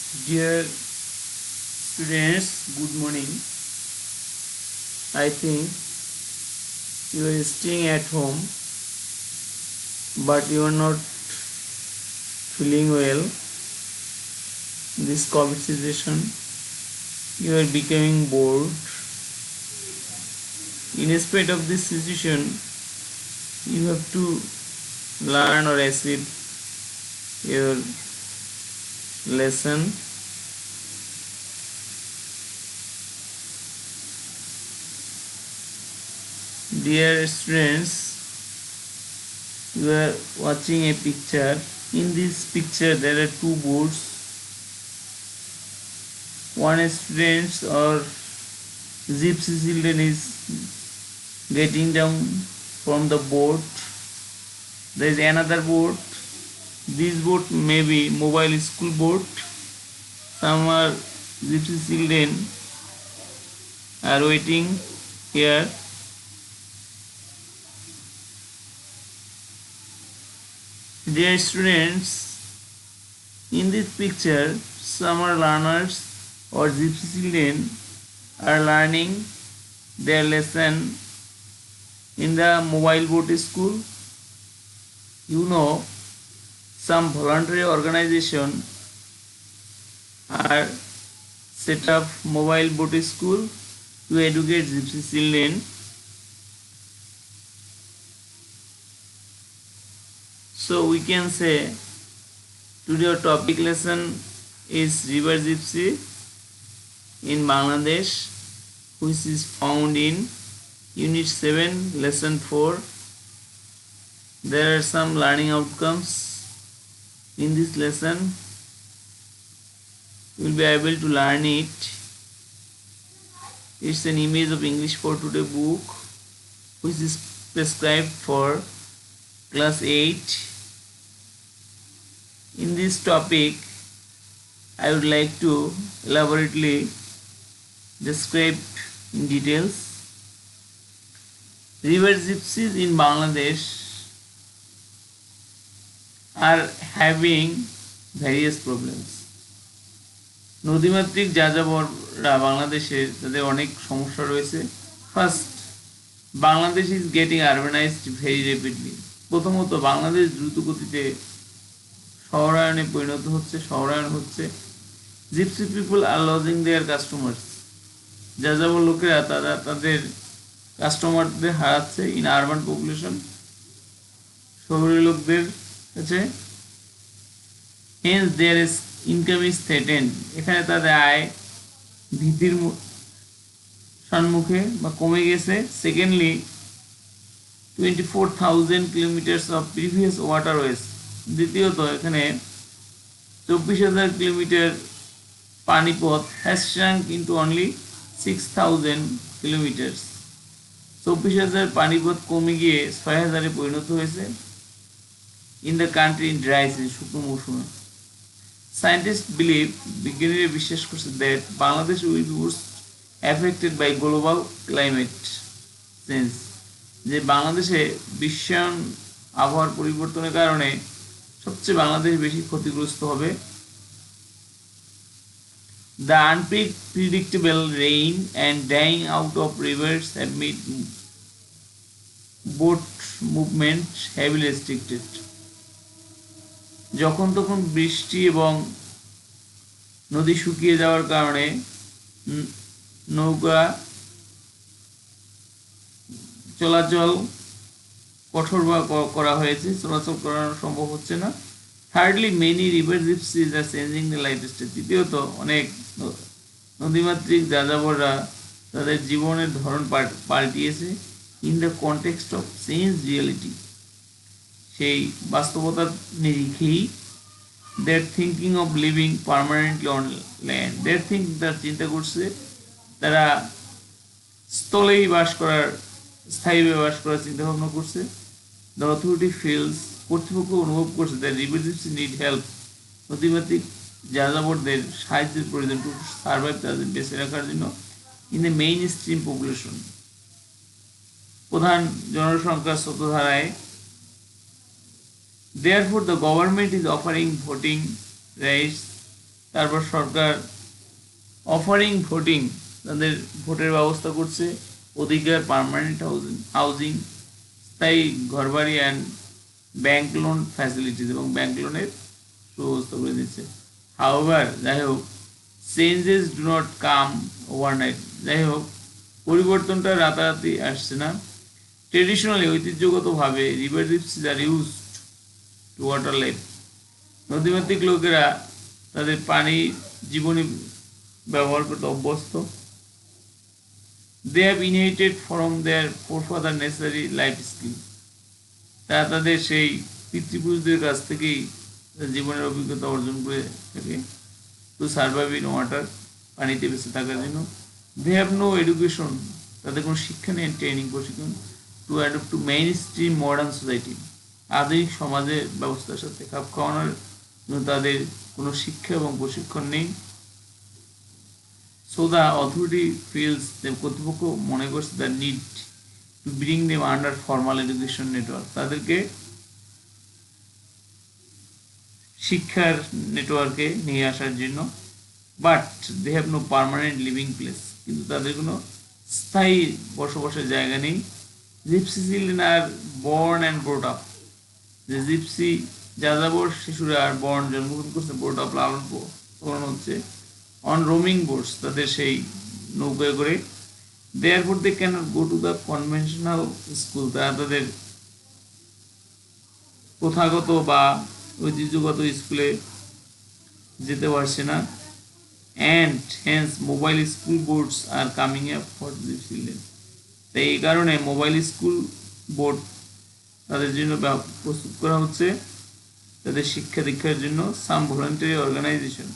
Dear students, good morning. I think you are staying at home, but you are not feeling well. This COVID situation, you are becoming bored. In spite of this situation, you have to learn or achieve your lesson. Dear students, you are watching a picture. In this picture, there are two boards. One students or gypsy children is getting down from the boat. There is another boat. This boat may be mobile school boat. Some are gypsy children are waiting here. Dear students, in this picture, summer learners or gypsy children are learning their lesson in the mobile boat school. You know, some voluntary organization are set up mobile boat school to educate gypsy children. So we can say today our topic lesson is River Gypsy in Bangladesh, which is found in Unit 7, Lesson 4. There are some learning outcomes in this lesson. You will be able to learn it. It's an image of English for Today book, which is prescribed for class 8. In this topic, I would like to elaborately describe in details. River gypsies in Bangladesh are having various problems. নদীমাতৃক যাযাবররা বাংলাদেশে তাদের অনেক সমস্যা রয়েছে। First, Bangladesh is getting urbanised very rapidly. প্রথমত বাংলাদেশ দ্রুত গতিতে শহরায়নে পরিণত হচ্ছে, শহরায়ন হচ্ছে। Gypsy people are losing their customers. যাযাবর লোকেরা তাদের কাস্টমারদের হারাচ্ছে ইন আরবান পপুলেশন, শহরের লোকদের কাছে। Hence there is income is threatened. এখানে তাদের আয় ভীতির সম্মুখে বা কমে গেছে। Secondly, 24,000 kilometres of previous waterways. দ্বিতীয়ত এখানে 24,000 কিলোমিটার পানিপথ has shrunk into only 6,000 kilometres. 24,000 পানিপথ কমে গিয়ে 6,000-এ পরিণত হয়েছে। In the country in dry season, শুকনো মৌসুমে। সায়েন্টিস্ট বিলিভ, বিজ্ঞানীরা বিশ্বাস করছে that Bangladesh will be most affected by global climate change, যে বাংলাদেশে বিশ্বায়ন আবহাওয়ার পরিবর্তনের কারণে সবচেয়ে বাংলাদেশ বেশি ক্ষতিগ্রস্ত হবে। The unpredictable rain and drying out of rivers have made boat movement heavily restricted. যখন তখন বৃষ্টি এবং নদী শুকিয়ে যাওয়ার কারণে নৌকা চলাচল কঠোর করা হয়েছে, চলাচল করানো সম্ভব হচ্ছে না। Thirdly, many river gypsies are changing the lifestyle. তৃতীয়ত, অনেক নদীমাতৃক যাযাবররা তাদের জীবনের ধরন পাল্টিয়েছে in the context of change reality, সেই বাস্তবতার নিরিখেই। They're thinking of living permanently on land. They're think, তারা চিন্তা করছে তারা স্থলেই বাস করার, স্থায়ীভাবে বাস করার চিন্তা ভাবনা করছে। দ্য অথরিটি ফিলস, কর্তৃপক্ষ অনুভব করছে the river gypsy need help, নদীমাতৃক যাযাবরদের সাহায্যের প্রয়োজন টু সার্ভাইভ, তাদের বেঁচে রাখার জন্য। In the main stream population, প্রধান জনসংখ্যার স্রোতধারায়। Therefore, the government is offering voting rights তারপর সরকার অফারিং ভোটিং, তাদের ভোটের ব্যবস্থা করছে, অধিকার, পার্মানেন্ট হাউজিং, স্থায়ী ঘরবাড়ি অ্যান্ড ব্যাংক লোন ফ্যাসিলিটিস, এবং ব্যাংক লোনের সুব্যবস্থা করে দিচ্ছে। হাউএভার, যাই হোক, changes do not come overnight, যাই হোক পরিবর্তনটা রাতারাতি আসছে না। ট্রেডিশনালি, ঐতিহ্যগতভাবে river gypsies are used to water life, নদীমাতৃক লোকেরা তাদের পানি জীবনী ব্যবহার করতে অভ্যস্ত। They have inherited from their forefather necessary life skill, তারা তাদের সেই পিতৃপুরুষদের কাছ থেকেই জীবনের অভিজ্ঞতা অর্জন করে থাকে টু সার্ভাইভ ইন ওয়াটার, পানিতে বেঁচে থাকার জন্য। দে হ্যাভ নো এডুকেশন, তাদের কোনো শিক্ষা নেই, ট্রেনিং, প্রশিক্ষণ to adopt to main stream modern society, আধুনিক সমাজের ব্যবস্থার সাথে খাপ খাওয়ানোর জন্য তাদের কোনো শিক্ষা এবং প্রশিক্ষণ নেই। সো দ্য অথরিটি ফিলস, কর্তৃপক্ষ মনে করছে the need to bring them under formal education network, তাদেরকে শিক্ষার নেটওয়ার্কে নিয়ে আসার জন্য। But they have no permanent living place, কিন্তু তাদের কোনো স্থায়ী বসবাসের জায়গা নেই। Gypsy children are born and brought up, যে জিপসি যাযাবর শিশুরা আর বর্ন জন্মগ্রহণ করছে, ব্রট আপ লালন পালন হচ্ছে অন রোমিং বোটস, তাদের সেই নৌকায় করে। Therefore they can't go to the conventional school, তারা তাদের প্রথাগত বা ঐতিহ্যগত স্কুলে যেতে পারছে না। And hence mobile school boards are coming up for the children, তাই এই কারণে মোবাইল স্কুল বোর্ড তাদের জন্য প্রস্তুত করা হচ্ছে, তাদের শিক্ষা দীক্ষার জন্য। সাম ভলান্টারি অর্গানাইজেশন,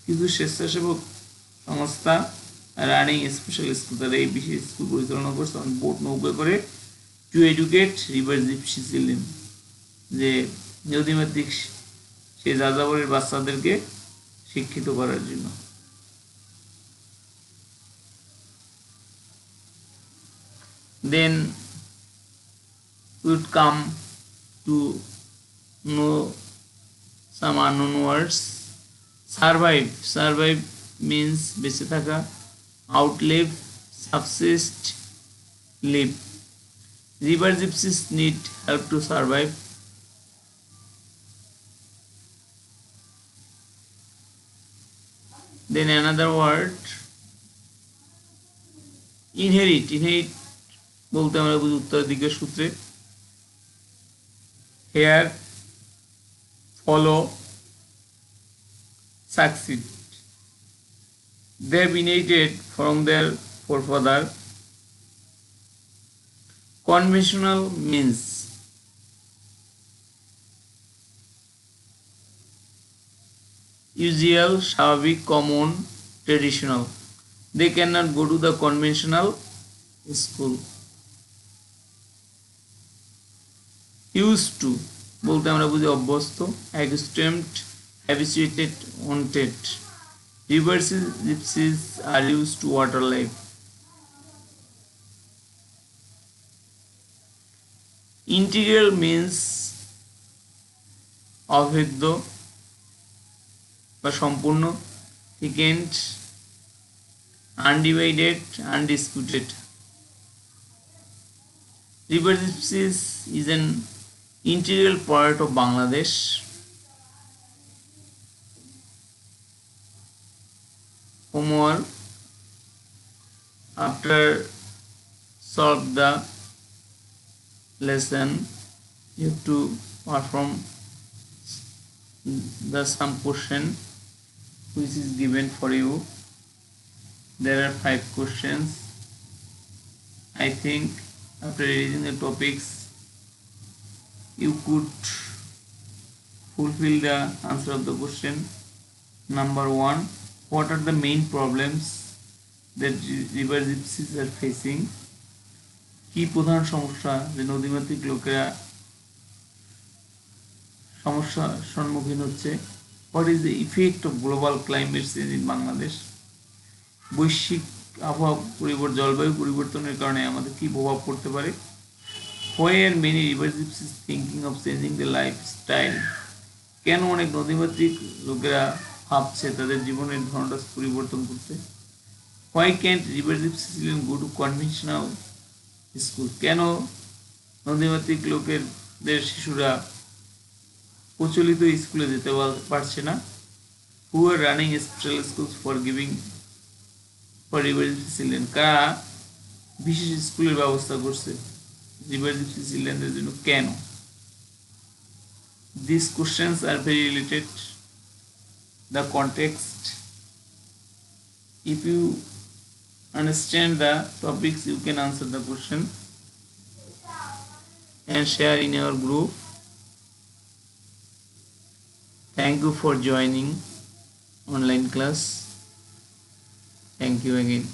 কিছু স্বেচ্ছাসেবক সংস্থা রানিং স্পেশাল স্কুল, তারা এই বিশেষ স্কুল পরিচালনা করছে বোট নৌকা করে to educate river gypsy children, যে নদীমাতৃক সে যাযাবরের বাচ্চাদেরকে শিক্ষিত করার জন্য। Then we would come to know some unknown words. Survive, survive means বেঁচে থাকা, outlive, subsist, live. River gypsies need help to survive. Then another word, inherit, inherit বলতে আমরা বুঝি উত্তরাধিকার সূত্রে। Heir, follow, succeed. They have inherited from their forefather. Conventional means usual, স্বাভাবিক, common, traditional. They cannot go to the conventional school. Used to বলতে আমরা বুঝি অভ্যস্ত, accustomed, habituated, wanted. River gypsies are used to water life. Integral means অভেদ্য বা সম্পূর্ণ, thickened, undivided, undisputed. River gypsies is an integral part of Bangladesh. Homework, after solve the lesson you have to perform the some question which is given for you. There are 5 questions. I think after reading the topics you could fulfill the answer of the question. Number 1, what are the main problems that river gypsies are facing? কি প্রধান সমস্যা যে নদীমাতৃক লোকেরা সমস্যার সম্মুখীন হচ্ছে? What is the effect of global climate change in Bangladesh? বৈশ্বিক আবহাওয়া পরিবর্তন, জলবায়ু পরিবর্তনের কারণে আমাদের কি প্রভাব পড়তে পারে? Why are many river gypsies thinking of changing their lifestyle? কেন অনেক নদীমাতৃক লোকেরা ভাবছে তাদের জীবনের ধরনটা পরিবর্তন করতে। Why can't river gypsy children go to conventional school? কেন নদীমাতৃক লোকেদের শিশুরা প্রচলিত স্কুলে যেতে পারছে না? Who are running special school for giving for river gypsy children? কারা বিশেষ স্কুলের ব্যবস্থা করছে রিভার জিপসি চিলড্রেনদের জন্য? কেন? These questions are very related the context. If you understand the topics, you can answer the question and share in your group. Thank you for joining online class. Thank you again.